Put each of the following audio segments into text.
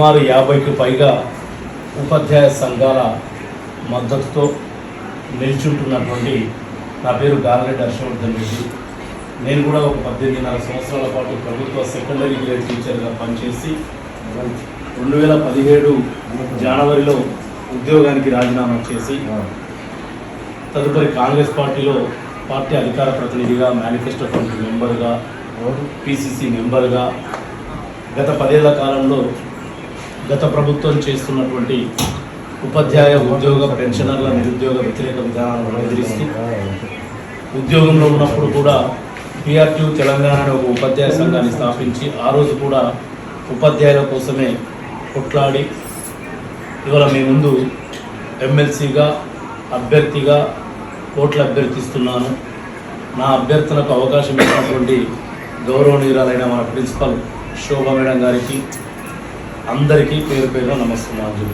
సుమారు 50కి పైగా ఉపాధ్యాయ సంఘాల మద్దతుతో నిల్చుంటున్నటువంటి నా పేరు గాలిరెడ్డి హర్షవర్ధన్ రెడ్డి. నేను కూడా ఒక 18.5 సంవత్సరాల పాటు ప్రభుత్వ సెకండరీ గ్రేడ్ టీచర్గా పనిచేసి 2017 జనవరిలో ఉద్యోగానికి రాజీనామా చేసి తదుపరి కాంగ్రెస్ పార్టీలో పార్టీ అధికార ప్రతినిధిగా, మేనిఫెస్టో కమిటీ మెంబర్గా, పిసిసి మెంబర్గా గత 10 ఏళ్ల కాలంలో గత ప్రభుత్వం చేస్తున్నటువంటి ఉపాధ్యాయ ఉద్యోగ పెన్షనర్ల నిరుద్యోగ వ్యతిరేక విధానాలను ఎదిరిస్తూ ఉద్యోగంలో ఉన్నప్పుడు కూడా పిఆర్టీ తెలంగాణ అనే ఒక ఉపాధ్యాయ సంఘాన్ని స్థాపించి ఆ రోజు కూడా ఉపాధ్యాయుల కోసమే కొట్లాడి ఇవాళ మీ ముందు ఎమ్మెల్సీగా అభ్యర్థిగా ఓట్లు అభ్యర్థిస్తున్నాను. నా అభ్యర్థనకు అవకాశం ఇచ్చినటువంటి గౌరవనీయురాలైన మన ప్రిన్సిపల్ శోభా మేడం గారికి అందరికీ పేరు పేరున నమస్కారాలు.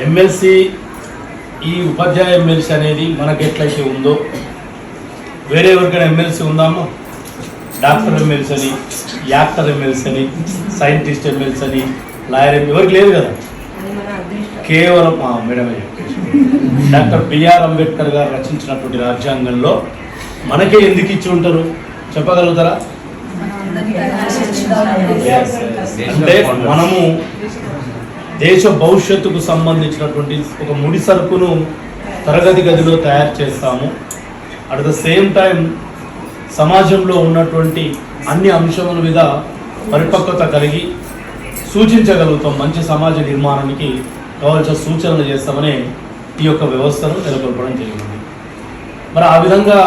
ఎమ్మెల్సీ, ఈ ఉపాధ్యాయ ఎమ్మెల్సీ అనేది మనకి ఎట్లయితే ఉందో వేరే ఎవరికైనా ఎమ్మెల్సీ ఉందామా? డాక్టర్ ఎమ్మెల్సీ అని, యాక్టర్ ఎమ్మెల్సీ అని, సైంటిస్ట్ ఎమ్మెల్సీ అని, లాయర్ ఎవరికి లేదు కదా. కేవలం మేడమే డాక్టర్ బిఆర్ అంబేద్కర్ గారు రచించినటువంటి రాజ్యాంగంలో మనకే ఎందుకు ఇచ్చి ఉంటారు చెప్పగలుగుతారా? అంటే మనము దేశ భవిష్యత్తుకు సంబంధించినటువంటి ఒక ముడి సరుకును తరగతి గదిలో తయారు చేస్తాము. అట్ ద సేమ్ టైం సమాజంలో ఉన్నటువంటి అన్ని అంశముల మీద పరిపక్వత కలిగి సూచించగలుగుతాం. మంచి సమాజ నిర్మాణానికి కావాల్సిన సూచనలు చేస్తామనే ఈ యొక్క వ్యవస్థను నెలకొల్పడం జరిగింది. మరి ఆ విధంగా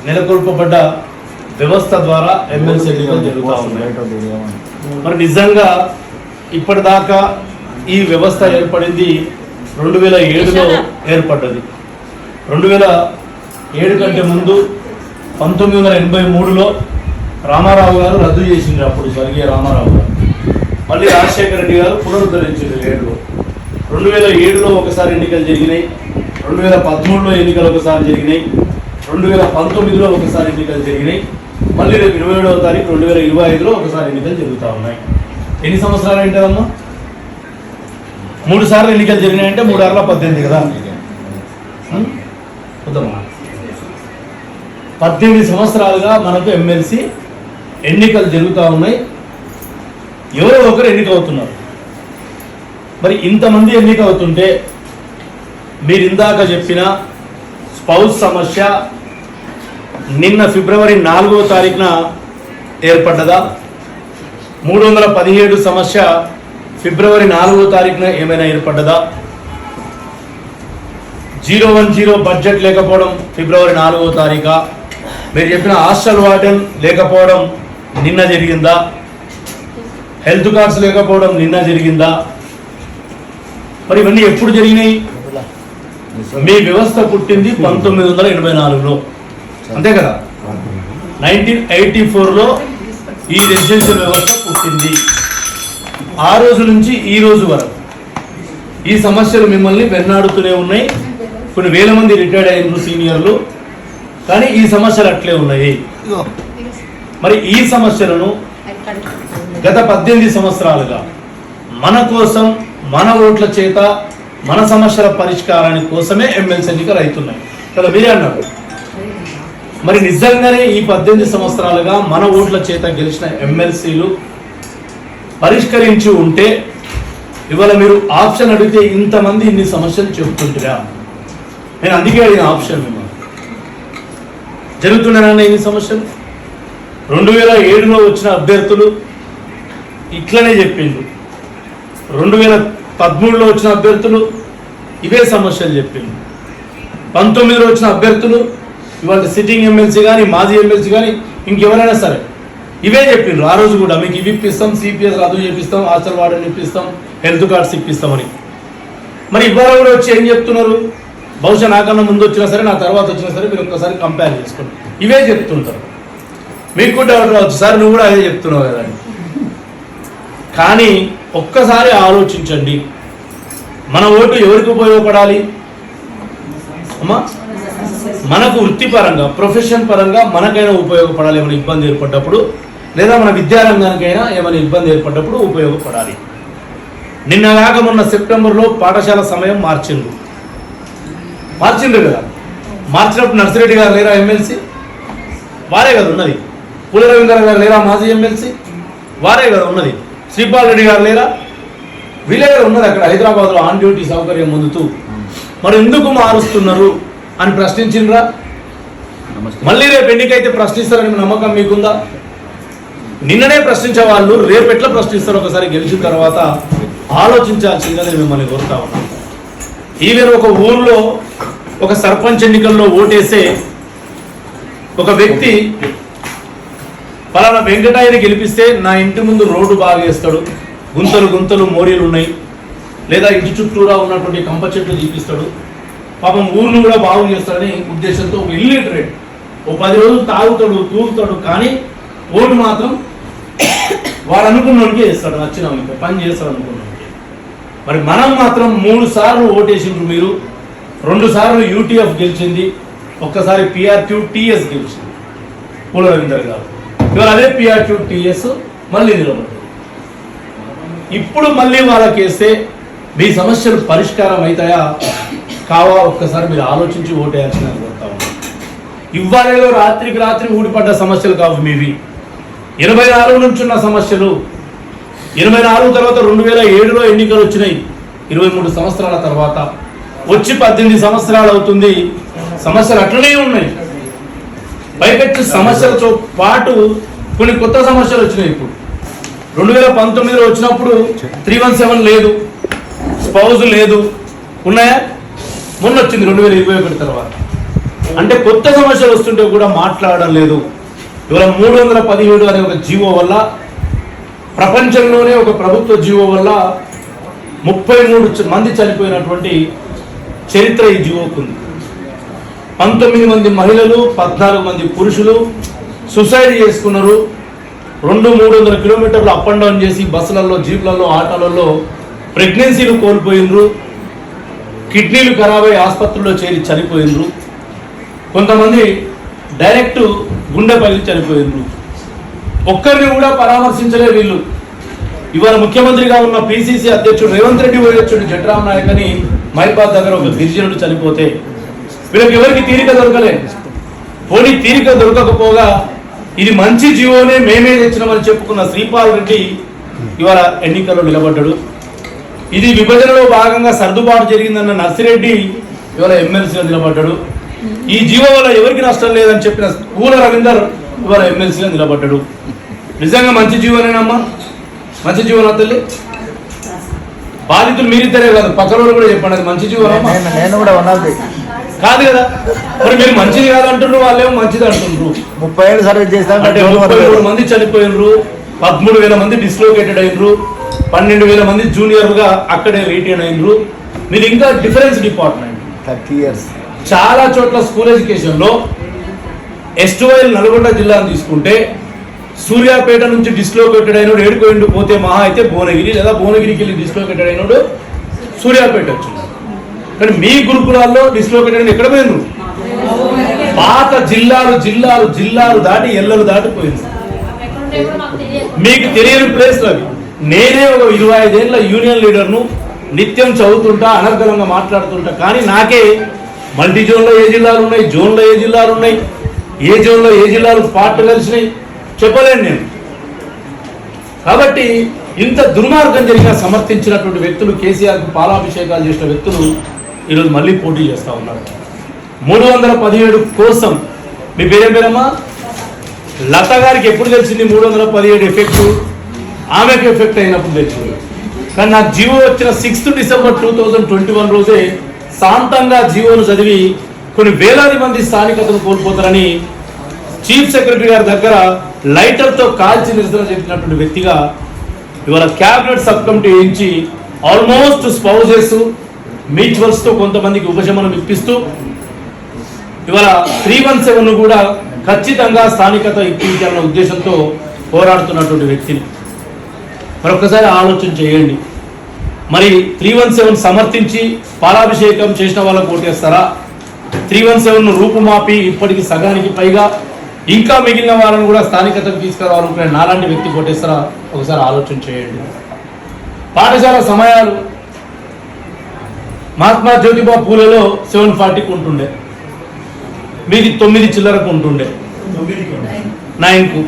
నెలకొల్పబడ్డ వ్యవస్థ ద్వారా ఎమ్మెల్సీ ఎన్నికలు జరుగుతూ ఉన్నాయి. మరి నిజంగా ఇప్పటిదాకా ఈ వ్యవస్థ ఏర్పడింది 2007లో ఏర్పడ్డది. 2007 కంటే ముందు 1983లో రామారావు గారు రద్దు చేసిండ్రు. అప్పుడు స్వర్గీయ రామారావు గారు మళ్ళీ రాజశేఖర రెడ్డి గారు పునరుద్ధరించారు 7లో. 2007లో ఒకసారి ఎన్నికలు జరిగినాయి, 2013లో ఎన్నికలు ఒకసారి జరిగినాయి, 2019లో ఒకసారి ఎన్నికలు జరిగినాయి, మళ్ళీ రేపు 27వ తారీఖు 2025లో ఒకసారి ఎన్నికలు జరుగుతూ ఉన్నాయి. ఎన్ని సంవత్సరాలు ఏంటమ్మా? 3 సార్లు ఎన్నికలు జరిగినాయంటే 3 ఆరుల 18 కదా. 18 సంవత్సరాలుగా మనకు ఎమ్మెల్సీ ఎన్నికలు జరుగుతూ ఉన్నాయి. ఎవరో ఒకరు ఎన్నిక అవుతున్నారు. మరి ఇంతమంది ఎన్నిక అవుతుంటే మీరు ఇందాక చెప్పిన స్పౌస్ సమస్య నిన్న ఫిబ్రవరి 4వ తారీఖున ఏర్పడ్డదా? 317 సమస్య ఫిబ్రవరి 4వ తారీఖున ఏమైనా ఏర్పడ్డదా? 010 బడ్జెట్ లేకపోవడం ఫిబ్రవరి 4వ తారీఖా? మీరు చెప్పిన హాస్టల్ వార్డెన్ లేకపోవడం నిన్న జరిగిందా? హెల్త్ కార్డ్స్ లేకపోవడం నిన్న జరిగిందా? మరి ఇవన్నీ ఎప్పుడు జరిగినాయి? మీ వ్యవస్థ పుట్టింది 1984లో, అంతే కదా. 1984లో ఈ రెసిడెన్షియల్ వ్యవస్థ పుట్టింది. ఆ రోజు నుంచి ఈ రోజు వరకు ఈ సమస్యలు మిమ్మల్ని వెన్నాడుతూనే ఉన్నాయి. కొన్ని వేల మంది రిటైర్డ్ అయిన సీనియర్లు, కానీ ఈ సమస్యలు అట్లే ఉన్నాయి. మరి ఈ సమస్యలను గత 18 సంవత్సరాలుగా మన కోసం, మన ఓట్ల చేత, మన సమస్యల పరిష్కారానికి కోసమే ఎమ్మెల్సీ ఎన్నికలు అవుతున్నాయి కదా. మీరే అన్నారు. మరి నిజంగానే ఈ 18 సంవత్సరాలుగా మన ఓట్ల చేత గెలిచిన ఎమ్మెల్సీలు పరిష్కరించి ఉంటే ఇవాళ మీరు ఆప్షన్ అడిగితే ఇంతమంది ఇన్ని సమస్యలు చెబుతుంటారా? నేను అందుకే అడిగిన ఆప్షన్ జరుగుతున్నానన్న ఇన్ని సమస్యలు. 2007లో వచ్చిన అభ్యర్థులు ఇట్లనే చెప్పిండ్రు. 2013లో వచ్చిన అభ్యర్థులు ఇవే సమస్యలు చెప్పిండ్రు. 19లో వచ్చిన అభ్యర్థులు ఇవాళ సిట్టింగ్ ఎమ్మెల్సీ కానీ, మాజీ ఎమ్మెల్సీ కానీ, ఇంకెవరైనా సరే ఇవే చెప్పిండ్రు. ఆ రోజు కూడా మీకు ఇవి ఇప్పిస్తాం, సిపిఎస్ రద్దు చేపిస్తాం, హాస్టల్ వార్డెన్ ఇప్పిస్తాం, హెల్త్ కార్డ్స్ ఇప్పిస్తామని. మరి ఇవాళ కూడా వచ్చి ఏం చెప్తున్నారు? బహుశా నాకన్నా ముందు వచ్చినా సరే, నా తర్వాత వచ్చినా సరే, మీరు ఒక్కసారి కంపేర్ చేసుకోండి. ఇవే చెప్తుంటారు. మీకు కూడా డౌట్ రావచ్చు, సార్ నువ్వు కూడా అదే చెప్తున్నావు కదా. కానీ ఒక్కసారి ఆలోచించండి, మన ఓటు ఎవరికి ఉపయోగపడాలి అమ్మా? మనకు వృత్తిపరంగా ప్రొఫెషన్ పరంగా మనకైనా ఉపయోగపడాలి. ఏమైనా ఇబ్బంది ఏర్పడ్డప్పుడు లేదా మన విద్యారంగానికైనా ఏమైనా ఇబ్బంది ఏర్పడ్డప్పుడు ఉపయోగపడాలి. నిన్న కాక మొన్న సెప్టెంబర్లో పాఠశాల సమయం మార్చిండ్రు కదా. మార్చినప్పుడు నర్సిరెడ్డి గారు లేరా ఎమ్మెల్సీ? వారే కదా ఉన్నది. పుల్ల రవీంద్ర గారు లేరా మాజీ ఎమ్మెల్సీ? వారే కదా ఉన్నది. శ్రీపాల్ రెడ్డి గారు లేరా? వీళ్ళే కదా ఉన్నది అక్కడ హైదరాబాద్లో ఆన్ డ్యూటీ సౌకర్యం పొందుతూ. మరి ఎందుకు మారుస్తున్నారు అని ప్రశ్నించిండ్రా? మళ్ళీ రేపు ఎన్నికైతే ప్రశ్నిస్తారని నమ్మకం మీకుందా? నిన్ననే ప్రశ్నించే వాళ్ళు రేపు ఎట్లా ప్రశ్నిస్తారో ఒకసారి గెలిచిన తర్వాత ఆలోచించాల్సిందిగా నేను మిమ్మల్ని కోరుతా ఉన్నాను. ఈవెన్ ఒక ఊర్లో ఒక సర్పంచ్ ఎన్నికల్లో ఓటేసే ఒక వ్యక్తి పలానా వెంకటయ్యని గెలిపిస్తే నా ఇంటి ముందు రోడ్డు బాగా వేస్తాడు, గుంతలు మోరీలు ఉన్నాయి, లేదా ఇంటి చుట్టూరా ఉన్నటువంటి కంప చెట్లు చూపిస్తాడు, పాపం ఊర్ను కూడా బాగు చేస్తాడని ఉద్దేశంతో ఒక ఇల్లిటరేట్ ఓ 10 రోజులు తాగుతాడు తూగుతాడు, కానీ ఓటు మాత్రం వాడు అనుకున్నోడికి వేస్తాడు, నచ్చిన పని చేస్తాడు అనుకున్నోడికి. మరి మనం మాత్రం 3 సార్లు ఓటేసిండ్రు మీరు, 2 సార్లు యూటీఎఫ్ గెలిచింది, ఒక్కసారి PRQTS గెలిచింది పుల్ల రవీందర్ గారు. ఇవాళ అదే PRQTS మళ్ళీ నిలబడ్డారు. ఇప్పుడు మళ్ళీ వాళ్ళకి వేస్తే మీ సమస్యలు పరిష్కారం అవుతాయా కావా ఒక్కసారి మీరు ఆలోచించి ఓటేయాల్సిన కోరుతా ఉన్నాను. ఇవ్వాలేదో రాత్రికి రాత్రి ఊడిపడ్డ సమస్యలు కావు మీవి. 84 నుంచి ఉన్న సమస్యలు. 84 తర్వాత 2007లో ఎన్నికలు వచ్చినాయి. 23 సంవత్సరాల తర్వాత వచ్చి 18 సంవత్సరాలు అవుతుంది. సమస్యలు అట్లనే ఉన్నాయి. పైపెచ్చి సమస్యలతో పాటు కొన్ని కొత్త సమస్యలు వచ్చినాయి. ఇప్పుడు 2019లో వచ్చినప్పుడు 317 లేదు, స్పౌజ్ లేదు, ఉన్నాయా? మొన్న వచ్చింది 2021 తర్వాత. అంటే కొత్త సమస్యలు వస్తుంటే కూడా మాట్లాడడం లేదు. ఇవాళ 317 అనే ఒక జీవో వల్ల, ప్రపంచంలోనే ఒక ప్రభుత్వ జీవో వల్ల 33 మంది చనిపోయినటువంటి చరిత్ర ఈ జీవోకు ఉంది. 19 మంది మహిళలు, 14 మంది పురుషులు సూసైడ్ చేసుకున్నారు. 200-300 కిలోమీటర్లు అప్ అండ్ డౌన్ చేసి బస్సులలో, జీప్లలో, ఆటోలలో ప్రెగ్నెన్సీలు కోల్పోయినరు. కిడ్నీలు ఖరాబ్ అయి ఆసుపత్రుల్లో చేరి చనిపోయినరు. కొంతమంది డైరెక్ట్ గుండె పగిలి చనిపోయినరు. ఒక్కరిని కూడా పరామర్శించలే వీళ్ళు. ఇవాళ ముఖ్యమంత్రిగా ఉన్న PCC అధ్యక్షుడు రేవంత్ రెడ్డి పోయొచ్చుడు జట్రామ్ నాయక్ అని మైబాద్ దగ్గర ఒక గిరిజనుడు చనిపోతే వీళ్ళకి ఎవరికి తీరిక దొరకలే. పోనీ తీరిక దొరకకపోగా ఇది మంచి జీవోనే మేమే తెచ్చినామని చెప్పుకున్న శ్రీపాల్ రెడ్డి ఇవాళ ఎన్నికల్లో నిలబడ్డాడు. ఇది విభజనలో భాగంగా సర్దుబాటు జరిగిందన్న నర్సిరెడ్డి ఇవాళ ఎమ్మెల్సీగా నిలబడ్డాడు. ఈ జీవో వల్ల ఎవరికి నష్టం లేదని చెప్పిన పుల్ల రవీందర్ ఇవాళ ఎమ్మెల్సీగా నిలబడ్డాడు. నిజంగా మంచి జీవోనేనమ్మా? మంచి జీవన తల్లి. బాధితులు మీరిద్దరే కాదు, పక్కన కూడా చెప్పండి అది మంచి జీవనమ్మా? నేను కూడా ఉన్నది కాదు కదా. మరి మీరు మంచిది కాదంటున్నారు, వాళ్ళేమో మంచిది అంటున్నారు. 30 ఏళ్ళు సర్వీస్ చేస్తాను. 33 మంది చనిపోయినరు, 13,000 మంది డిస్లోకేటెడ్ అయినరు, 12,000 మంది జూనియర్గా అక్కడే రిటైన్ అయినరు. మీరు ఇంకా డిఫరెన్స్ డిపార్ట్మెంట్ 30 years చాలా చోట్ల స్కూల్ ఎడ్యుకేషన్లో ఎస్టువైల్ నల్గొండ జిల్లాను తీసుకుంటే సూర్యాపేట నుంచి డిస్లోకేటెడ్ అయినోడు ఏడుకోండు పోతే మహా అయితే భువనగిరి, లేదా భువనగిరికి వెళ్ళి డిస్లోకేటెడ్ అయినోడు సూర్యాపేట వచ్చింది. కానీ మీ గురుకులాల్లో డిస్లోకేటెడ్ ఎక్కడ పోయినరు? పాత జిల్లాలు దాటి ఎల్లలు దాటిపోయింది. మీకు తెలియని ప్లేస్లు అవి. నేనే ఒక 25 ఏళ్ళ యూనియన్ లీడర్ను, నిత్యం చదువుతుంటా, అనర్గళంగా మాట్లాడుతుంటా, కానీ నాకే మల్టీ జోన్లో ఏ జిల్లాలు ఉన్నాయి, జోన్లో ఏ జిల్లాలు ఉన్నాయి, ఏ జోన్లో ఏ జిల్లాలు పార్ట్ కలిసినాయి చెప్పలేను నేను. కాబట్టి ఇంత దుర్మార్గం జరిగిన సమర్థించినటువంటి వ్యక్తులు, కేసీఆర్కు పాలాభిషేకాలు చేసిన వ్యక్తులు ఈరోజు మళ్ళీ పోటీ చేస్తూ ఉన్నారు. 317 కోసం మీ పేరేమా? లత గారికి ఎప్పుడు తెలిసింది 317 ఎఫెక్ట్? ఆమెకు ఎఫెక్ట్ అయినప్పుడు తెలిసింది. కానీ నాకు జీవో వచ్చిన 6th డిసెంబర్ 2021 రోజే శాంతంగా జీవోను చదివి కొన్ని వేలాది మంది స్థానికతను కోల్పోతారని చీఫ్ సెక్రటరీ గారి దగ్గర లైటర్తో కాల్చి నిరసన చెప్పినటువంటి వ్యక్తిగా ఇవాళ క్యాబినెట్ సబ్ కమిటీ వేయించి ఆల్మోస్ట్ స్పౌజెస్, మ్యూచువల్స్తో కొంతమందికి ఉపశమనం ఇప్పిస్తూ ఇవాళ 317 కూడా ఖచ్చితంగా స్థానికత ఇప్పించాలన్న ఉద్దేశంతో పోరాడుతున్నటువంటి వ్యక్తిని మరొకసారి ఆలోచన చేయండి. మరి 317 సమర్థించి పాలాభిషేకం చేసిన వాళ్ళకు ఓటేస్తారా? 317 రూపుమాపి ఇప్పటికి సగానికి పైగా ఇంకా మిగిలిన వాళ్ళని కూడా స్థానికతకు తీసుకురావాలనుకునే నాలాంటి వ్యక్తి కొట్టేస్తారా ఒకసారి ఆలోచన చేయండి. పాఠశాల సమయాలు మహాత్మా జ్యోతిబా పూలేలో 7:40కు ఉంటుండే, మీది 9 చిల్లరకు ఉంటుండే, 9కు.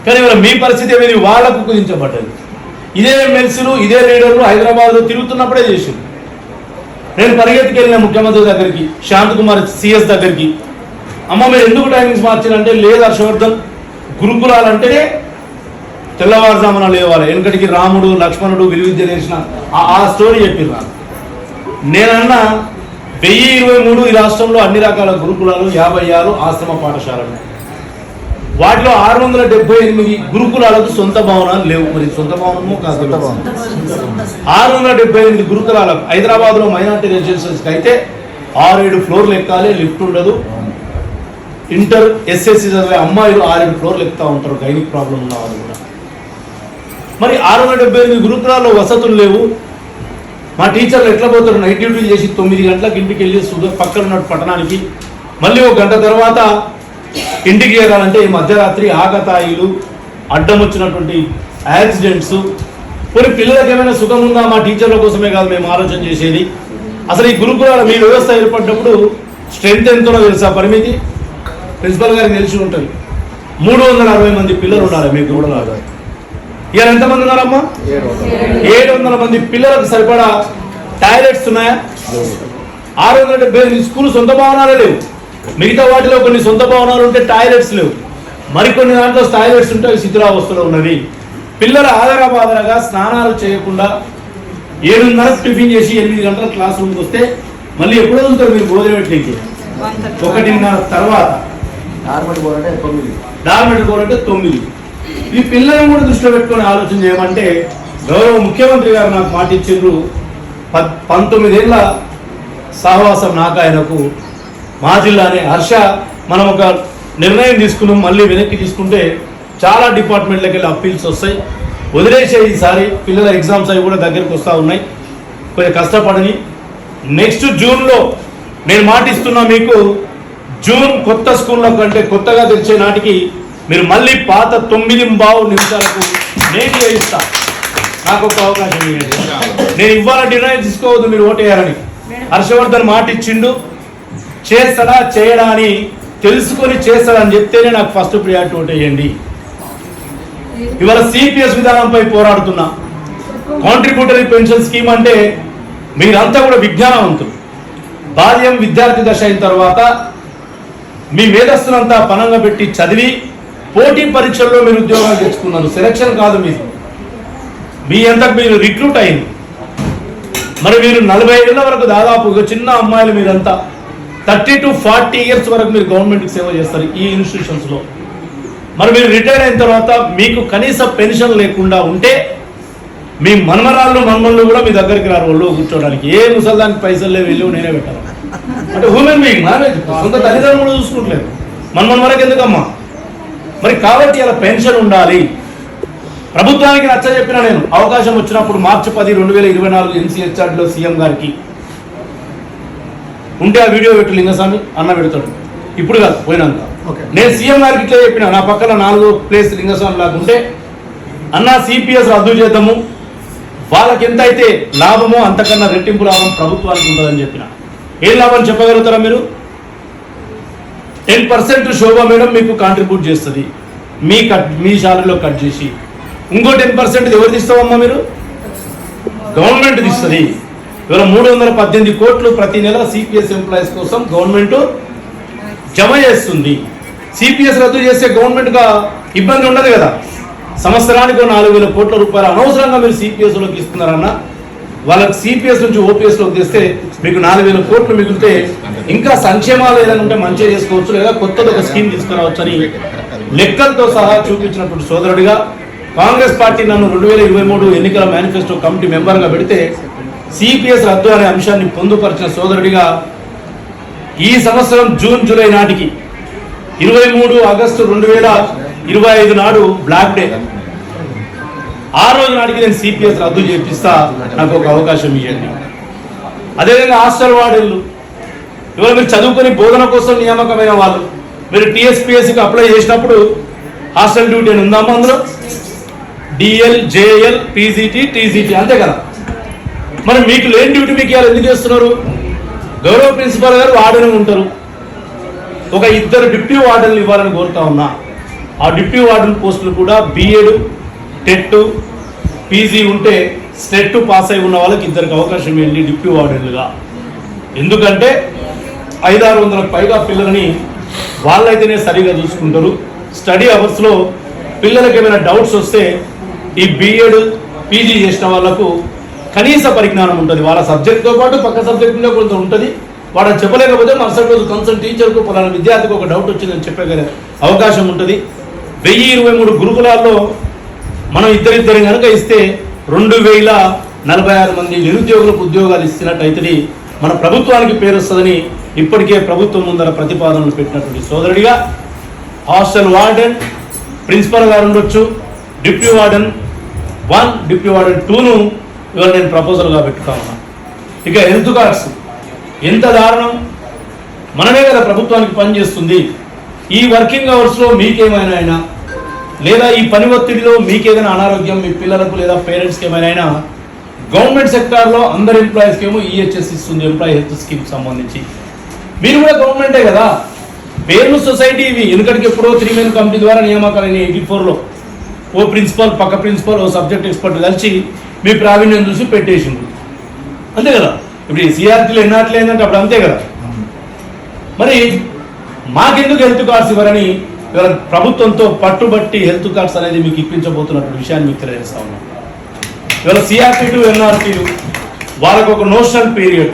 కానీ ఇవాళ మీ పరిస్థితి ఏమైంది? వాళ్ళకు కుదించబడ్డది. ఇదే ఎమ్మెల్సీలు ఇదే లీడర్లు హైదరాబాద్లో తిరుగుతున్నప్పుడే చేసింది. నేను పరిగెత్తికి వెళ్ళిన ముఖ్యమంత్రి దగ్గరికి, శాంతకుమార్ సిఎస్ దగ్గరికి, అమ్మ మీరు ఎందుకు టైమింగ్స్ మార్చారంటే, లేదు హర్షవర్ధన్, గురుకులాలంటేనే తెల్లవారుజామున లేవాలి, వెనుకటికి రాముడు లక్ష్మణుడు విలువిద్య నేర్చిన ఆ స్టోరీ చెప్పిర్రు. నేనన్నా 1023 ఈ రాష్ట్రంలో అన్ని రకాల గురుకులాలు, 56 ఆశ్రమ పాఠశాలలు, వాటిలో 678 గురుకులాలకు సొంత భవనాలు లేవు. మరి సొంత భవనము కాదు, 678 గురుకులాలకు హైదరాబాద్లో మైనార్టీ రెసిడెన్షియల్స్కి అయితే 6-7 ఫ్లోర్లు ఎక్కాలి, లిఫ్ట్ ఉండదు. ఇంటర్ ఎస్ఎస్సి చదివే అమ్మాయిలు 6-7 ఫ్లోర్లు ఎక్కుతా ఉంటారు, గైనిక్ ప్రాబ్లం ఉన్న వాళ్ళు కూడా. మరి 678 గురుకులాల్లో వసతులు లేవు. మా టీచర్లు ఎట్లా పోతారు? నైట్ డ్యూటీ చేసి 9 గంటలకు ఇంటికి వెళ్ళి పక్కన ఉన్న పట్టణానికి, మళ్ళీ 1 గంట తర్వాత ఇంటికి చేరాలంటే ఈ మధ్యరాత్రి ఆకతాయిలు, అడ్డం వచ్చినటువంటి యాక్సిడెంట్స్. కొన్ని పిల్లలకి ఏమైనా సుఖం ఉందా? మా టీచర్ల కోసమే కాదు మేము ఆలోచన చేసేది. అసలు ఈ గురుకులాల మీ వ్యవస్థ ఏర్పడినప్పుడు స్ట్రెంత్ ఎంతనో తెలుసా? పరిమితి ప్రిన్సిపల్ గారికి తెలిసి ఉంటుంది. 360 మంది పిల్లలు ఉండాలి మీకు గురుకులాలు. ఇవాళ ఎంతమంది ఉన్నారమ్మా? 700 మంది పిల్లలకు సరిపడా టాయిలెట్స్ ఉన్నాయా? 670 స్కూల్ సొంత భవనాలే లేవు. మిగతా వాటిలో కొన్ని సొంత భవనాలు ఉంటే టాయిలెట్స్ లేవు. మరికొన్ని దాంట్లో టాయిలెట్స్ ఉంటే శిథిలావస్థలో ఉన్నవి. పిల్లలు ఆదరబాదరగా స్నానాలు చేయకుండా 7:30 టిఫిన్ చేసి 8 గంటల క్లాస్ రూమ్కి వస్తే మళ్ళీ ఎప్పుడు వదులుతారు మీరు భోజనపెట్టికి? 1:30 తర్వాత. డార్మెంట్ పోరంటే 9. ఈ పిల్లలను కూడా దృష్టిలో పెట్టుకొని ఆలోచన చేయమంటే, గౌరవ ముఖ్యమంత్రి గారు నాకు మాట ఇచ్చిండ్రు. 19 ఏళ్ళ సహవాసం నాకు ఆయనకు. మా జిల్లానే హర్ష మనం ఒక నిర్ణయం తీసుకున్నాం, మళ్ళీ వెనక్కి తీసుకుంటే చాలా డిపార్ట్మెంట్లకు వెళ్ళి అప్పీల్స్ వస్తాయి, వదిలేసే ఈసారి పిల్లల ఎగ్జామ్స్ అవి కూడా దగ్గరికి వస్తూ ఉన్నాయి, కొంచెం కష్టపడని. నెక్స్ట్ జూన్లో నేను మాటిస్తున్నా మీకు, జూన్ కొత్త స్కూళ్ళ కంటే కొత్తగా తెచ్చే నాటికి మీరు మళ్ళీ పాత 9:15 నిమిషాలకు నేను చేయిస్తా. నాకు ఒక అవకాశం ఇవ్వండి. నేను ఇవాళ నిర్ణయం తీసుకోవద్దు మీరు ఓటేయాలని. హర్షవర్ధన్ మాట ఇచ్చిండు, చేస్తాడా చేయడా అని తెలుసుకొని చేస్తాడని చెప్తేనే నాకు ఫస్ట్ ప్రియారిటీ ఓటేయండి. ఇవాళ సిపిఎస్ విధానంపై పోరాడుతున్నా. కాంట్రిబ్యూటరీ పెన్షన్ స్కీమ్ అంటే మీరంతా కూడా విజ్ఞానవంతులు. బాల్యం విద్యార్థి దశ అయిన తర్వాత మీ మేధస్సునంతా పనంగా పెట్టి చదివి పోటీ పరీక్షల్లో మీరు ఉద్యోగాలు తెచ్చుకున్నారు. సెలక్షన్ కాదు, మీ అంతకు మీరు రిక్రూట్ అయింది. మరి మీరు 40 ఏళ్ళ వరకు దాదాపు చిన్న అమ్మాయిలు మీరంతా 30 to 40 years వరకు మీరు గవర్నమెంట్కి సేవ చేస్తారు ఈ ఇన్స్టిట్యూషన్స్లో. మరి మీరు రిటైర్ అయిన తర్వాత మీకు కనీస పెన్షన్ లేకుండా ఉంటే మీ మనమరాళ్ళు కూడా మీ దగ్గరికి రారు వాళ్ళు కూర్చోడానికి. ఏ ముసల్దానికి పైసలు లేవు, వెళ్ళి నేనే పెట్టాను అంటే హ్యూమన్ బీయింగ్ నాలెడ్జ్. సొంత తల్లిదండ్రులు కూడా చూసుకుంటలేదు, మన వరకు ఎందుకమ్మా? మరి కాబట్టి అలా పెన్షన్ ఉండాలి. ప్రభుత్వానికి నచ్చ చెప్పిన నేను అవకాశం వచ్చినప్పుడు March 10, 2024 NCHRలో సీఎం గారికి ఉంటే ఆ వీడియో పెట్టు లింగస్వామి అన్న పెడతాడు. ఇప్పుడు కాదు, పోయినాక నేను సీఎం గారికి ఇట్లా చెప్పిన, నా పక్కన 4వ ప్లేస్ లింగస్వామి లాగా ఉంటే, అన్న సిపిఎస్ రద్దు చేద్దాము, వాళ్ళకి ఎంత అయితే లాభమో అంతకన్నా రెట్టింపు లాభం ప్రభుత్వానికి ఉంటుందని చెప్పిన. ఏం లాభం చెప్పగలుగుతారా మీరు? 10% శోభ మేడం మీకు కాంట్రిబ్యూట్ చేస్తుంది, మీ శాలరీలో కట్ చేసి. ఇంకో 10% ఎవరు తీస్తామమ్మా? మీరు గవర్నమెంట్ తీస్తుంది. ఇవాళ 318 కోట్లు ప్రతి నెల సిపిఎస్ ఎంప్లాయీస్ కోసం గవర్నమెంట్ జమ చేస్తుంది. సిపిఎస్ రద్దు చేస్తే గవర్నమెంట్గా ఇబ్బంది ఉండదు కదా. సంవత్సరానికి 4,000 కోట్ల రూపాయలు అనవసరంగా మీరు సిపిఎస్లోకి ఇస్తున్నారన్న. వాళ్ళకి సిపిఎస్ నుంచి ఓపీఎస్లోకి తెస్తే మీకు 4,000 కోట్లు మిగిలితే ఇంకా సంక్షేమాలు ఏదైనా ఉంటే మంచిగా చేసుకోవచ్చు, లేదా కొత్తది ఒక స్కీమ్ తీసుకురావచ్చు అని లెక్కలతో సహా చూపించినటువంటి సోదరుడిగా కాంగ్రెస్ పార్టీ నన్ను 2023 ఎన్నికల మేనిఫెస్టో కమిటీ మెంబర్గా పెడితే సిపిఎస్ రద్దు అనే అంశాన్ని పొందుపరిచిన సోదరుడిగా ఈ సంవత్సరం జూన్ జూలై నాటికి 23 ఆగస్టు 2025 నాడు బ్లాక్ డే, ఆ రోజు నాటికి నేను సిపిఎస్ రద్దు చేపిస్తా, నాకు ఒక అవకాశం ఇవ్వండి. అదేవిధంగా హాస్టల్ వార్డెన్లు, ఇవాళ మీరు చదువుకొని బోధన కోసం నియామకమైన వాళ్ళు, మీరు టీఎస్పీఎస్సీకి అప్లై చేసినప్పుడు హాస్టల్ డ్యూటీ అని ఉందామా అందులో? డిఎల్, జేఎల్, పీజీటీ, టీజీటీ అంతే కదా. మరి మీకు లేని డ్యూటీ మీకు ఇవాళ ఎందుకు చేస్తున్నారు? గౌరవ ప్రిన్సిపాల్ గారు వార్డెన్ ఉంటారు, ఒక 2 డిప్యూటీ వార్డెన్లు ఇవ్వాలని కోరుతా ఉన్నా. ఆ డిప్యూటీ వార్డెన్ పోస్టులు కూడా బీఎడ్, టెట్, పీజీ ఉంటే స్టెట్ పాస్ అయి ఉన్న వాళ్ళకి 2కి అవకాశం ఇవ్వండి డిప్యూటీ వార్డెన్లుగా. ఎందుకంటే 500-600 పైగా పిల్లలని వాళ్ళైతేనే సరిగా చూసుకుంటారు. స్టడీ అవర్స్లో పిల్లలకి ఏమైనా డౌట్స్ వస్తే ఈ బీఎడ్, పీజీ చేసిన వాళ్ళకు కనీస పరిజ్ఞానం ఉంటుంది. వాళ్ళ సబ్జెక్ట్తో పాటు పక్క సబ్జెక్ట్ మీద కొంత ఉంటుంది. వాడు చెప్పలేకపోతే మరుసటి రోజు కన్సల్ట్ టీచర్కు పలానా విద్యార్థికి ఒక డౌట్ వచ్చిందని చెప్పే అవకాశం ఉంటుంది. 1023 గురుకులాల్లో మనం ఇద్దరిద్దరు కనుక ఇస్తే 2046 మంది నిరుద్యోగులకు ఉద్యోగాలు ఇస్తున్నట్టయితే మన ప్రభుత్వానికి పేరు వస్తుందని ఇప్పటికే ప్రభుత్వం ముందర ప్రతిపాదనలు పెట్టినటువంటి సోదరుడిగా హాస్టల్ వార్డెన్, ప్రిన్సిపల్ గారు ఉండొచ్చు, డిప్యూటీ వార్డెన్ 1, డిప్యూటీ వార్డెన్ 2ను ఇవాళ నేను ప్రపోజల్గా పెట్టుతా ఉన్నా. ఇక హెల్త్ కార్డ్స్ ఎంత దారుణం! మనమే కదా ప్రభుత్వానికి పనిచేస్తుంది. ఈ వర్కింగ్ అవర్స్లో మీకేమైనా లేదా ఈ పని ఒత్తిడిలో మీకేదైనా అనారోగ్యం మీ పిల్లలకు లేదా పేరెంట్స్కి ఏమైనా గవర్నమెంట్ సెక్టార్లో అందరు ఎంప్లాయీస్కి ఏమో ఈహెచ్ఎస్ ఇస్తుంది, ఎంప్లాయీ హెల్త్ స్కీమ్ సంబంధించి. మీరు కూడా గవర్నమెంటే కదా. పేర్లు సొసైటీ ఇవి ఎందుకంటే ఎప్పుడో 3 కమిటీ ద్వారా నియామకాలైన 84లో ఓ ప్రిన్సిపల్, పక్క ప్రిన్సిపల్, ఓ సబ్జెక్ట్ ఎక్స్పర్ట్ కలిసి మీ ప్రావీణ్యం చూసి పెట్టేసిండ్రు అంతే కదా. ఇప్పుడు ఈ సిఆర్టీలు ఎన్నాట్లు ఏంటంటే అప్పుడు అంతే కదా. మరి మాకెందుకు హెల్త్ కార్డ్స్ ఇవ్వరని ఇవాళ ప్రభుత్వంతో పట్టుబట్టి హెల్త్ కార్డ్స్ అనేది మీకు ఇప్పించబోతున్నటువంటి విషయాన్ని మీకు తెలియజేస్తా ఉన్నాం. ఇవాళ సిఆర్టీ, ఎన్ఆర్టీలు వాళ్ళకు ఒక నోషనల్ పీరియడ్,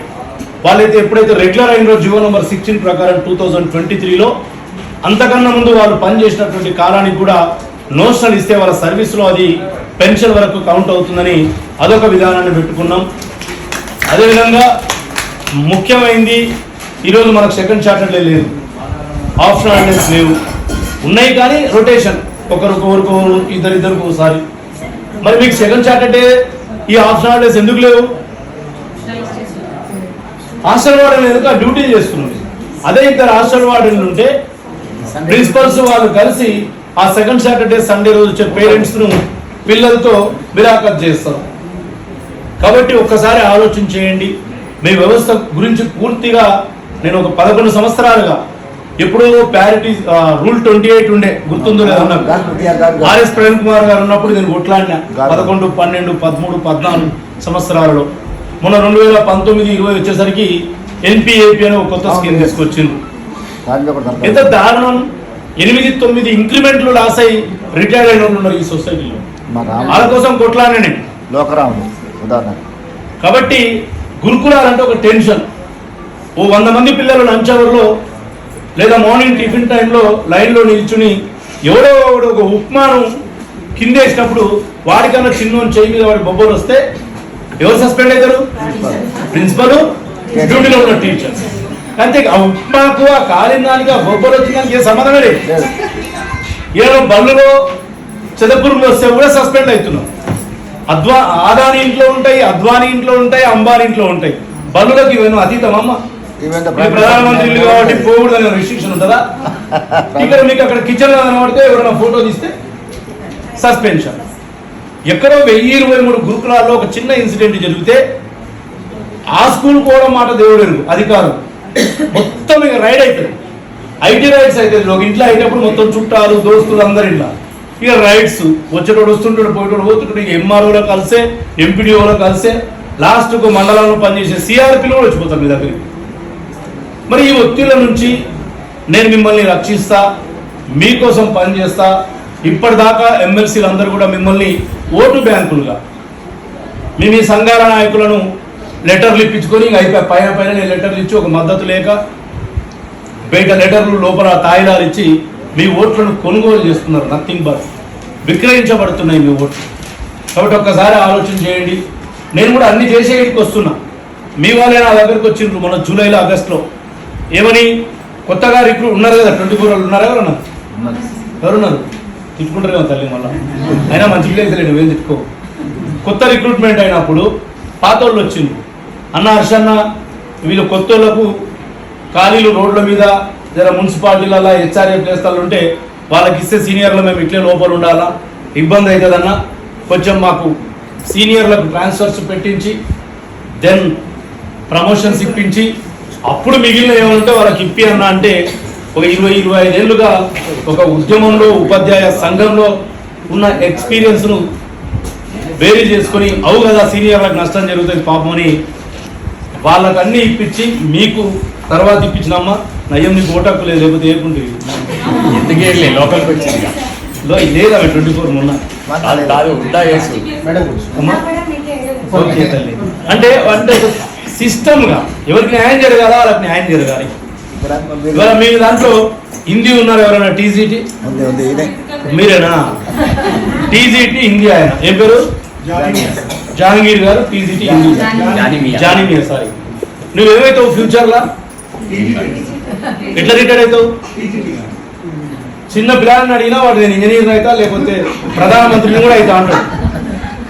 వాళ్ళైతే ఎప్పుడైతే రెగ్యులర్ అయినో జివో నెంబర్ 16 ప్రకారం 2023లో అంతకన్నా ముందు వాళ్ళు పనిచేసినటువంటి కాలానికి కూడా నోషనల్ ఇస్తే వాళ్ళ సర్వీస్లో అది పెన్షన్ వరకు కౌంట్ అవుతుందని అదొక విధానాన్ని పెట్టుకున్నాం. అదేవిధంగా ముఖ్యమైనది ఈరోజు మనకు సెకండ్ చార్టర్లే లేదు, ఆప్షనల్ హాలిడేస్ లేవు, ఉన్నాయి కానీ రొటేషన్ ఒకరికొకరు ఇద్దరికి ఒకసారి. మరి మీకు సెకండ్ చార్టర్డే ఈ ఆప్షనల్ హాలిడేస్ ఎందుకు లేవు? హాస్టల్ వార్డెన్ ఎందుకు ఆ డ్యూటీ చేస్తున్నారు. అదే ఇద్దరు హాస్టల్ వార్డెన్లు ఉంటే ప్రిన్సిపల్స్ వాళ్ళు కలిసి ఆ సెకండ్ సాటర్డే సండే రోజు వచ్చే పేరెంట్స్ను పిల్లలతో మిరాకత్ చేస్తారు. కాబట్టి ఒక్కసారి ఆలోచన చేయండి. మీ వ్యవస్థ గురించి పూర్తిగా నేను ఒక 11 సంవత్సరాలుగా ఎప్పుడో ప్యారిటీ రూల్ 28 ఉండే, గుర్తుందో లేదా నాకు. ఆర్ఎస్ ప్రవీణ్ కుమార్ గారు ఉన్నప్పుడు నేను కొట్లాడినా 11, 12, 13, 14 సంవత్సరాలలో. మొన్న 2019, 20 వచ్చేసరికి ఎన్పిఏపి అని ఒక కొత్త స్కీమ్ తీసుకొచ్చింది. ఎంత దారుణం! 8, 9 ఇంక్రిమెంట్లు లాస్ అయ్యి రిటైర్ అయిన వాళ్ళు ఉన్నారు ఈ సొసైటీలో. వాళ్ళ కోసం కొట్లాడినా. కాబట్టి గురుకులాలంటే ఒక టెన్షన్. ఓ 100 మంది పిల్లలు లంచ్ అవర్లో లేదా మార్నింగ్ టిఫిన్ టైంలో లైన్లో నిల్చుని ఎవడో ఒక ఉప్మాను కిందేసినప్పుడు వాడికన్నా చిన్నోని చేయి మీద వాడి బొబ్బలు వస్తే ఎవరు సస్పెండ్ అవుతారు? ప్రిన్సిపల్, డ్యూటీలో ఉన్న టీచర్. అంతే. ఆ ఉప్మాకు, ఆ కాలిన దానికి, ఆ బొబ్బలు వచ్చిన దానికి ఏ సంబంధమే లేదు. ఏదో బళ్ళులో చెదపురుగులు వస్తే కూడా సస్పెండ్ అవుతున్నాం. ఆదాని ఇంట్లో ఉంటాయి, అద్వానీ ఇంట్లో ఉంటాయి, అంబానీ ఇంట్లో ఉంటాయి. బళ్ళులోకి ఇవన్నీ అతీతమమ్మ. ప్రధానమంత్రి ఇల్లు కాబట్టి పోకూడదని రిస్ట్రిక్షన్ ఉంటుందా? ఇక్కడ మీకు అక్కడ కిచెన్ లో కనబడితే ఎవరైనా ఫోటో తీస్తే సస్పెన్షన్. ఎక్కడో 1023 గురుకులాల్లో ఒక చిన్న ఇన్సిడెంట్ జరిగితే ఆ స్కూల్ కూడా మాట దేవుడు ఎరుగు అధికారులు మొత్తం ఇక రైడ్ అవుతుంది. ఐటీ రైడ్స్ అవుతుంది. ఒక ఇంట్లో అయినప్పుడు మొత్తం చుట్టాలు, దోస్తులు అందరు ఇంట్లో ఇక రైడ్స్. వచ్చేటోడు వస్తుంటాడు, పోయేటోడు పోతుంటాడు. ఇక ఎంఆర్ఓలో కలిసే, ఎంపీడీఓలో కలిసే, లాస్ట్కు మండలంలో పనిచేసే సిఆర్పీలు కూడా వచ్చిపోతారు మీ దగ్గరికి. మరి ఈ ఒత్తిళ్ల నుంచి నేను మిమ్మల్ని రక్షిస్తా, మీకోసం పనిచేస్తా. ఇప్పటిదాకా ఎమ్మెల్సీలు అందరూ కూడా మిమ్మల్ని ఓటు బ్యాంకులుగా మీ సంఘాల నాయకులను లెటర్లు ఇప్పించుకొని అయిపోయి పైన నేను లెటర్లు ఇచ్చి ఒక మద్దతు లేక బయట లెటర్లు లోపల తాయిలాలు ఇచ్చి మీ ఓట్లను కొనుగోలు చేస్తున్నారు. నథింగ్ బట్ విక్రయించబడుతున్నాయి మీ ఓట్లు. కాబట్టి ఒక్కసారి ఆలోచన చేయండి. నేను కూడా అన్ని చేసే ఇంటికి వస్తున్నా. మీ వాళ్ళే నా దగ్గరికి వచ్చిండ్రు మొన్న జూలైలో, ఆగస్టులో. ఏమని కొత్తగా రిక్రూట్ ఉన్నారు కదా, 24 వాళ్ళు ఉన్నారు. ఎవరున్నారు? తిట్టుకుంటారు కదా తల్లి. మళ్ళీ అయినా మంచిగా లేదు, నువ్వేం తిట్టుకో. కొత్త రిక్రూట్మెంట్ అయినప్పుడు పాత వాళ్ళు వచ్చిండ్రు. అన్న హర్షన్న, వీళ్ళు కొత్త వాళ్ళకు ఖాళీలు రోడ్ల మీద జర మున్సిపాలిటీలలో హెచ్ఆర్ఏ ప్లేస్లలో ఉంటే వాళ్ళకి ఇస్తే సీనియర్లు మేము ఇట్లే లోపల ఉండాలా, ఇబ్బంది అవుతుందన్న, కొంచెం మాకు సీనియర్లకు ట్రాన్స్ఫర్స్ పెట్టించి దెన్ ప్రమోషన్స్ ఇప్పించి అప్పుడు మిగిలిన ఏమంటే వాళ్ళకి ఇప్పి అన్న అంటే ఒక 20-25 ఏళ్ళుగా ఒక ఉద్యమంలో ఉపాధ్యాయ సంఘంలో ఉన్న ఎక్స్పీరియన్స్ను వేరీ చేసుకొని అవు కదా సీనియర్లకు నష్టం జరుగుతుంది పాపమని వాళ్ళకి అన్నీ ఇప్పించి మీకు తర్వాత ఇప్పించినమ్మా నయ్యం నీకు ఓటక్కు లేదు, లేకపోతే ఏకుంటుంది ఎందుకే లోకల్కి వచ్చింది లేదా 24 మొన్న అమ్మా ఓకే తల్లి అంటే అంటే సిస్టమ్గా ఎవరికి న్యాయం జరగాలా వాళ్ళకి న్యాయం జరగాలి. ఇవాళ మీ దాంట్లో హిందీ ఉన్నారు ఎవరైనా? టీజీటీ మీరేనా? టీజీటీ హిందీ ఆయన ఏం పేరు? జహాంగీర్ గారు టీజీటీ హిందీ జానిమియా. సారీ, నువ్వేమవుతావు ఫ్యూచర్లా? ఎట్లా రిటైర్ అవుతావు? చిన్న పిల్లల్ని అడిగినా వాడు నేను ఇంజనీర్ అవుతా లేకపోతే ప్రధానమంత్రిని కూడా అవుతా అంటాడు.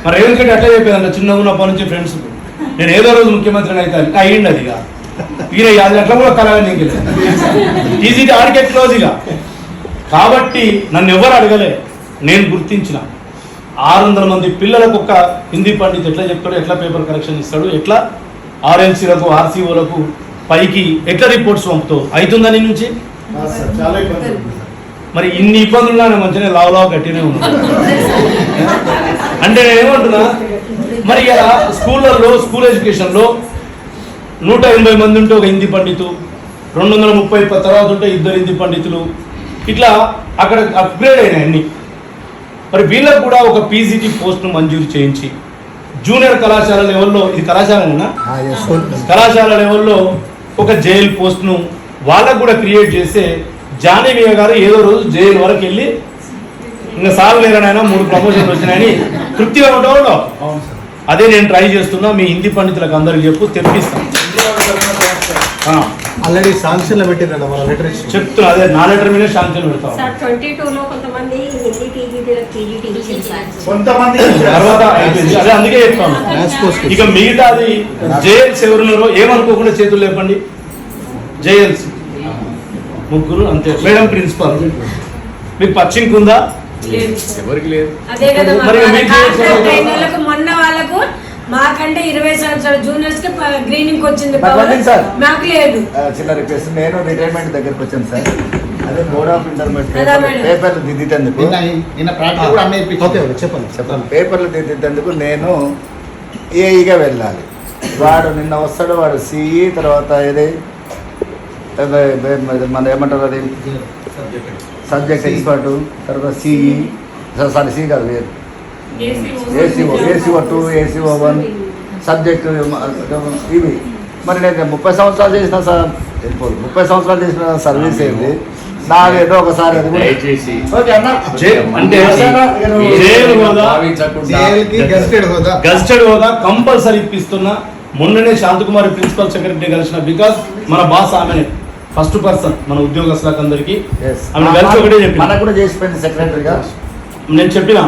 మరి రేవంత్ రెడ్డి అట్లా చెప్పేదంట చిన్నగా ఉన్నప్పటి నుంచి ఫ్రెండ్స్, నేను ఏదో రోజు ముఖ్యమంత్రిని అవుతా అయ్యింది. అది ఇక ఈయన 5 గంటల కూడా కలవని నీకు టీజీటీ ఆడికే క్లోజ్ ఇక. కాబట్టి నన్ను ఎవరు అడగలే, నేను గుర్తించిన 600 మంది పిల్లలకు ఒక హిందీ పండిత్ ఎట్లా చెప్తాడు, ఎట్లా పేపర్ కరెక్షన్ ఇస్తాడు, ఎట్లా ఆర్ఎల్సీలకు ఆర్సీఓలకు పైకి ఎట్లా రిపోర్ట్స్ పంపుతావు, అవుతుందా నీ నుంచి? మరి ఇన్ని ఇబ్బందులు మంచిగా లావు గట్టినే ఉన్నాడు. అంటే నేను ఏమంటున్నా, మరి ఇలా స్కూళ్ళల్లో స్కూల్ ఎడ్యుకేషన్లో 180 మంది ఉంటే ఒక హిందీ పండితు, 230 తర్వాత ఉంటే 2 హిందీ పండితులు, ఇట్లా అక్కడ అప్గ్రేడ్ అయినాయి అన్ని. మరి వీళ్ళకు కూడా ఒక పీజీటీ పోస్ట్ను మంజూరు చేయించి జూనియర్ కళాశాల లెవెల్లో, ఇది కళాశాలనా? కళాశాల లెవెల్లో ఒక జైల్ పోస్ట్ను వాళ్ళకు కూడా క్రియేట్ చేస్తే జానిమియా గారు ఏదో రోజు జైలు వరకు వెళ్ళి ఇంకా సార్ లేరనైనా 3 ప్రమోషన్లు వచ్చినాయని తృప్తిగా ఉంటావు. అదే నేను ట్రై చేస్తున్నా. మీ హిందీ పండితులకు అందరికి చెప్పు, తెప్పిస్తాను. ఆల్రెడీ శాంక్షన్లో పెట్టిరండి మన లెటర్ చెప్తున్నా, అదే నా లెటర్ మీద శాంక్షన్ పెడతాం. తర్వాత అయిపోయింది, అదే అందుకే చెప్తాను. ఇక మిగతాది జేఎల్స్ ఎవరున్నారో ఏమనుకోకుండా చేతులు లేపండి. జేఎల్స్ 3 అంతే. మేడం ప్రిన్సిపల్ మీకు పచ్చింగ్ ఉందా? ఎవరికి లేదు. మొన్న వాళ్ళకు మాకంటే 20 సంవత్సరాల జూనియర్స్ కి గ్రీనింగ్ వచ్చింది, సార్ మాకు లేదు. చిన్న రిక్వెస్ట్, నేను రిటైర్మెంట్ దగ్గరకు వచ్చాను సార్. అదే బోర్డ్ ఆఫ్ ఇంటర్మీడియట్ పేపర్లు దిద్దితందుకు పేపర్లు దిద్దితందుకు నేను ఏఈగా వెళ్ళాలి. వాడు నిన్న వస్తాడు, వాడు సిఈ, తర్వాత ఏది మన ఏమంటారు అది సబ్జెక్ట్ ఎక్స్పర్ట్, తర్వాత సిఈ, సారీ సి కాదు వేరు, ఏసీఓ 2, ఏసీఓ 1 సబ్జెక్ట్ ఇవి. మరి నేను 30 సంవత్సరాలు చేసిన సార్, 30 సంవత్సరాలు చేసిన సర్వీస్ ఏంటి నాదేదో ఒకసారి అది గస్టెడ్ హోదా కంపల్సరీ ఇప్పిస్తున్నా. మొన్ననే శాంతకుమారి ప్రిన్సిపల్ సెక్రటరీ కలిసిన, బికాస్ మన బాస్ ఆమెనే ఫస్ట్ పర్సన్ మన ఉద్యోగస్తులకు అందరికీ. ఆమె కలిసి ఒకటే చెప్పి మనకు కూడా చేసిపోయింది సెక్రటరీగా. నేను చెప్పిన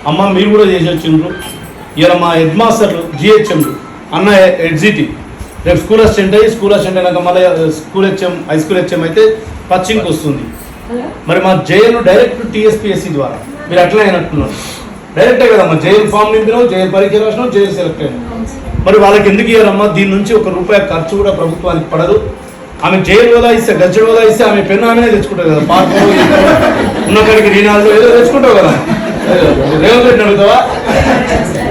అమ్మ మీరు కూడా చేసి వచ్చిండ్రు. ఇలా మా హెడ్ మాస్టర్లు జిహెచ్ఎంలు అన్న ఎగ్జిటి రేపు స్కూల్ అసిస్టెంట్ అయ్యి స్కూల్ అసిస్టెంట్ అయినాక మళ్ళీ school HM high school HM అయితే పచ్చింగ్కి వస్తుంది. మరి మా జైలు డైరెక్ట్ టీఎస్పీఎస్సీ ద్వారా మీరు అట్లా అయినట్టున్నారు. డైరెక్టే కదా మా జైలు ఫామ్ నింపినావు, జైలు పరీక్ష రాసినావు, జైలు సెలెక్ట్ అయినావు. మరి వాళ్ళకి ఎందుకు ఇవ్వాలమ్మా? దీని నుంచి ₹1 ఖర్చు కూడా ప్రభుత్వానికి పడదు. ఆమె జైలు హోదా ఇస్తే, గజ్జెడ్ హోదా ఇస్తే ఆమె పెన్ను ఆమెనే తెచ్చుకుంటారు కదా. పార్కు ఉన్నక్కడికి రీనాలు ఏదో తెచ్చుకుంటావు కదా. రేవంత్ రెడ్డి అడుగుతావా?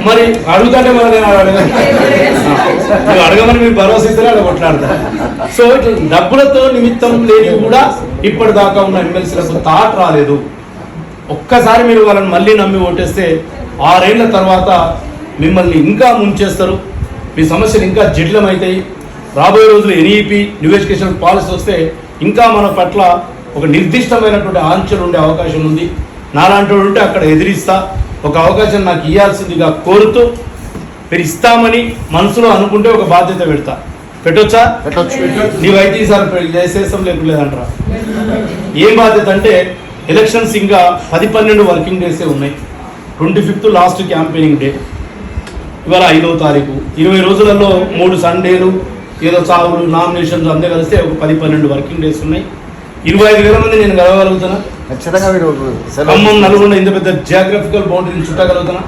మరి అడుగుతాంటే మరి నేను అడగమని మీరు భరోసా ఇస్తే అలా కొట్లాడతా. సో ఇట్లా డబ్బులతో నిమిత్తం లేని కూడా ఇప్పటిదాకా ఉన్న ఎమ్మెల్సీలకు థాట్ రాలేదు. ఒక్కసారి మీరు వాళ్ళని మళ్ళీ నమ్మి ఓటేస్తే 6 ఏళ్ల తర్వాత మిమ్మల్ని ఇంకా ముంచేస్తారు. మీ సమస్యలు ఇంకా జటిలమవుతాయి. రాబోయే రోజులు ఎన్ఈపీ న్యూ ఎడ్యుకేషన్ పాలసీ వస్తే ఇంకా మన పట్ల ఒక నిర్దిష్టమైనటువంటి ఆంక్షలు ఉండే అవకాశం ఉంది. నాలాంటి ఉంటే అక్కడ ఎదిరిస్తా. ఒక అవకాశం నాకు ఇవ్వాల్సిందిగా కోరుతూ మీరు ఇస్తామని మనసులో అనుకుంటే ఒక బాధ్యత పెడతా. పెట్టొచ్చా? నీవైతే ఈసారి చేసేస్తాం లేదంటారా? ఏం బాధ్యత అంటే ఎలక్షన్స్ ఇంకా 10-12 వర్కింగ్ డేసే ఉన్నాయి. 25th last campaigning day. ఇవాళ 5వ తారీఖు. 20 రోజులలో 3 సండేలు ఏదో చావులు నామినేషన్స్ అందే కలిస్తే ఒక 10-12 వర్కింగ్ డేస్ ఉన్నాయి. 25,000 మంది నేను కలవగలుగుతానా? ఖచ్చితంగా మీరు ఖమ్మం నల్గొండ ఇంత పెద్ద జియోగ్రఫికల్ బౌండరీని చుట్టగలుగుతానా?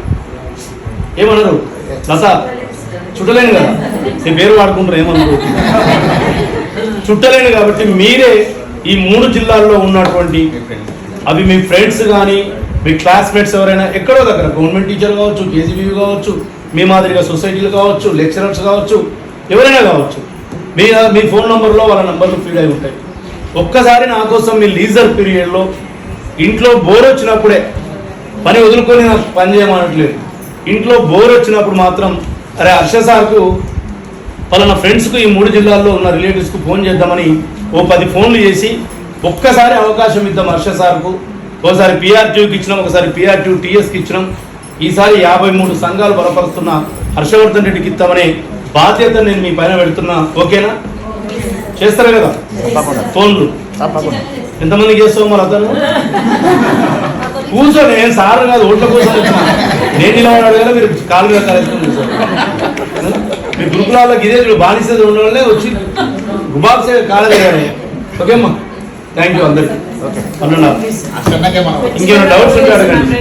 ఏమన్నారు లత? చుట్టలేను కదా, మీ పేరు వాడుకుంటారు ఏమన్నారు? చుట్టలేను కాబట్టి మీరే ఈ 3 జిల్లాల్లో ఉన్నటువంటి అవి మీ ఫ్రెండ్స్ కానీ మీ క్లాస్మేట్స్ ఎవరైనా ఎక్కడో దగ్గర గవర్నమెంట్ టీచర్ కావచ్చు, కేజీబీవీ కావచ్చు, మీ మాదిరిగా సొసైటీలు కావచ్చు, లెక్చరర్స్ కావచ్చు, ఎవరైనా కావచ్చు, మీ ఫోన్ నెంబర్లో వాళ్ళ నెంబర్లు ఫీడ్ అయి ఉంటాయి. ఒక్కసారి నా కోసం మీ లీజర్ పీరియడ్లో ఇంట్లో బోర్ వచ్చినప్పుడే, పని వదులుకొని నాకు పని చేయమనట్లేదు, ఇంట్లో బోర్ వచ్చినప్పుడు మాత్రం అరే హర్ష సార్కు పలానా ఫ్రెండ్స్కు ఈ 3 జిల్లాల్లో ఉన్న రిలేటివ్స్కు ఫోన్ చేద్దామని ఓ 10 ఫోన్లు చేసి ఒక్కసారి అవకాశం ఇద్దాం హర్ష సార్కు. ఒకసారి PRTకి ఇచ్చినాం, ఒకసారి PRT TSకి ఇచ్చినాం, ఈసారి 53 సంఘాలు బలపరుస్తున్న హర్షవర్ధన్ రెడ్డికి ఇస్తామనే బాధ్యత నేను మీ పైన పెడుతున్నా. ఓకేనా? చేస్తారు కదా ఫోన్లు? తప్పకుండా. ఎంతమందికి చేస్తావు మరి అతను? కూర్చొని నేను సార్ కాదు, ఓట్ల కోసం వచ్చిన నేను నిలబడాడు కదా, మీరు కాలు మీద కార్యక్రమం చేశారు. మీ గురుకులాలకు ఇదే బానిస ఉన్న వాళ్ళే వచ్చి గుబాబ్సే కాలేదు కానీ. ఓకే అమ్మా, థ్యాంక్ యూ అందరికీ. ఓకే. అన్న అసలు ఇంకేమైనా డౌట్స్ ఉంటే అడగండి.